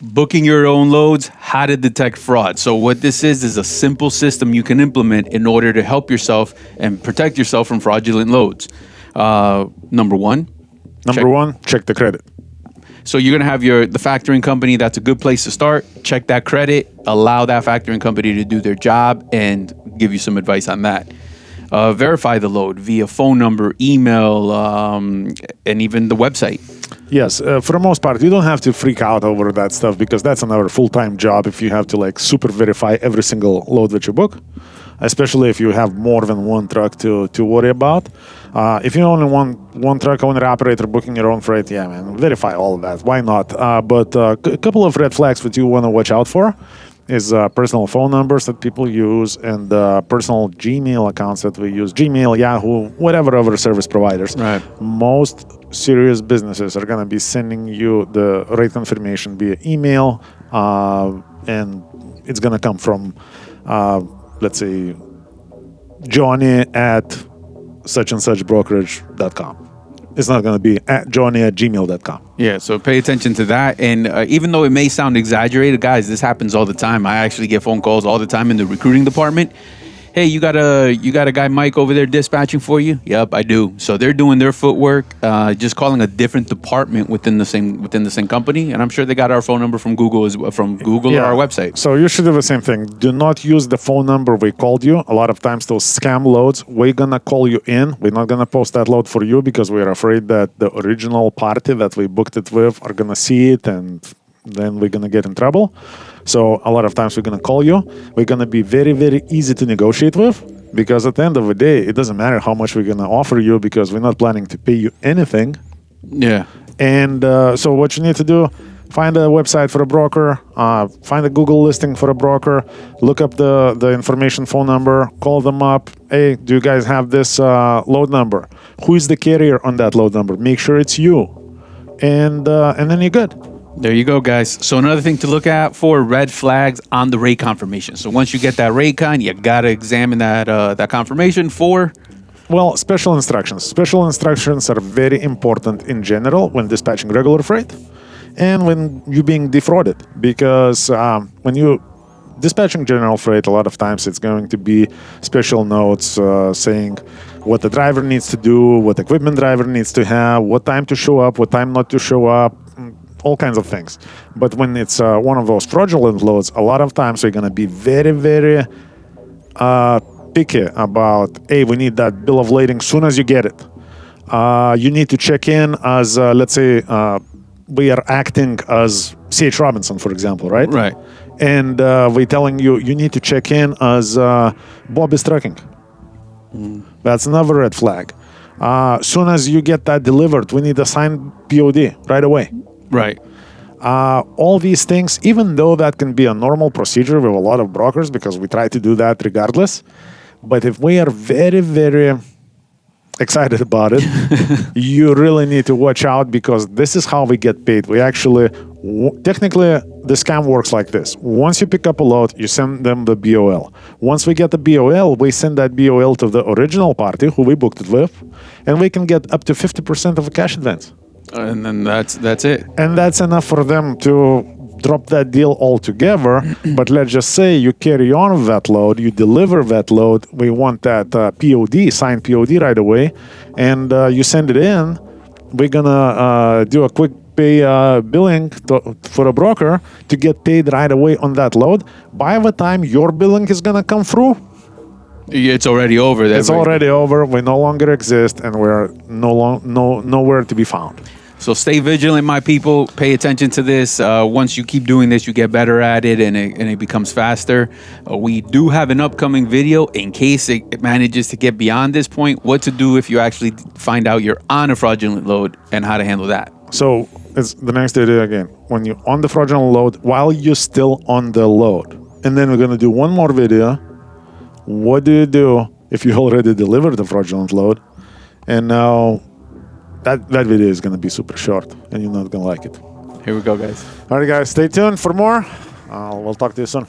booking your own loads, how to detect fraud. So what this is a simple system you can implement in order to help yourself and protect yourself from fraudulent loads. Number one, check the credit. So you're going to have the factoring company. That's a good place to start. Check that credit. Allow that factoring company to do their job and give you some advice on that. Verify the load via phone number, email, and even the website. Yes, for the most part, you don't have to freak out over that stuff because that's another full-time job if you have to like super verify every single load that you book, especially if you have more than one truck to worry about. If you only want one truck owner operator booking your own freight, yeah, man, verify all of that. Why not? But a couple of red flags that you want to watch out for is personal phone numbers that people use and personal Gmail accounts that we use, Gmail, Yahoo, whatever other service providers. Right. Most serious businesses are going to be sending you the rate confirmation via email, and it's going to come from, let's say, Johnny at such and such brokerage.com. It's not going to be at johnny@gmail.com. Yeah, so pay attention to that. And even though it may sound exaggerated, guys, this happens all the time. I actually get phone calls all the time in the recruiting department. Hey, you got a guy Mike over there dispatching for you? Yep, I do. So they're doing their footwork, just calling a different department within the same company, and I'm sure they got our phone number from Google or our website. So you should do the same thing. Do not use the phone number we called you. A lot of times those scam loads, we're gonna call you in. We're not gonna post that load for you because we're afraid that the original party that we booked it with are gonna see it and then we're gonna get in trouble. So a lot of times we're going to call you. We're going to be very, very easy to negotiate with because at the end of the day, it doesn't matter how much we're going to offer you because we're not planning to pay you anything. Yeah. And so what you need to do, find a website for a broker, find a Google listing for a broker, look up the information phone number, call them up. Hey, do you guys have this load number? Who is the carrier on that load number? Make sure it's you. And then you're good. There you go, guys. So another thing to look at for red flags on the rate confirmation. So once you get that rate con, you got to examine that confirmation for... Well, special instructions. Special instructions are very important in general when dispatching regular freight and when you're being defrauded. Because when you dispatching general freight, a lot of times it's going to be special notes saying what the driver needs to do, what equipment driver needs to have, what time to show up, what time not to show up, all kinds of things. But when it's one of those fraudulent loads, a lot of times we're going to be very, very picky about, hey, we need that bill of lading soon as you get it. You need to check in as, let's say, we are acting as C.H. Robinson, for example, right? Right. And we're telling you, you need to check in as Bob is trucking. That's another red flag. Soon as you get that delivered, we need a signed POD right away. Right. All these things, even though that can be a normal procedure with a lot of brokers, because we try to do that regardless, but if we are very, very excited about it, you really need to watch out because this is how we get paid. We actually, technically, the scam works like this. Once you pick up a load, you send them the BOL. Once we get the BOL, we send that BOL to the original party who we booked it with, and we can get up to 50% of a cash advance. And then that's it. And that's enough for them to drop that deal altogether. But let's just say you carry on with that load, you deliver that load. We want that POD, signed POD right away. And you send it in. We're going to do a quick pay billing for a broker to get paid right away on that load. By the time your billing is going to come through, it's already over. It's already over. We no longer exist, and we're nowhere to be found. So stay vigilant, my people. Pay attention to this. Once you keep doing this, you get better at it, and it becomes faster. We do have an upcoming video in case it manages to get beyond this point. What to do if you actually find out you're on a fraudulent load and how to handle that. So it's the next video again. When you're on the fraudulent load, while you're still on the load, and then we're gonna do one more video. What do you do if you already delivered the fraudulent load, and now that video is going to be super short, and you're not going to like it. Here we go, guys. All right, guys, stay tuned for more. We'll talk to you soon.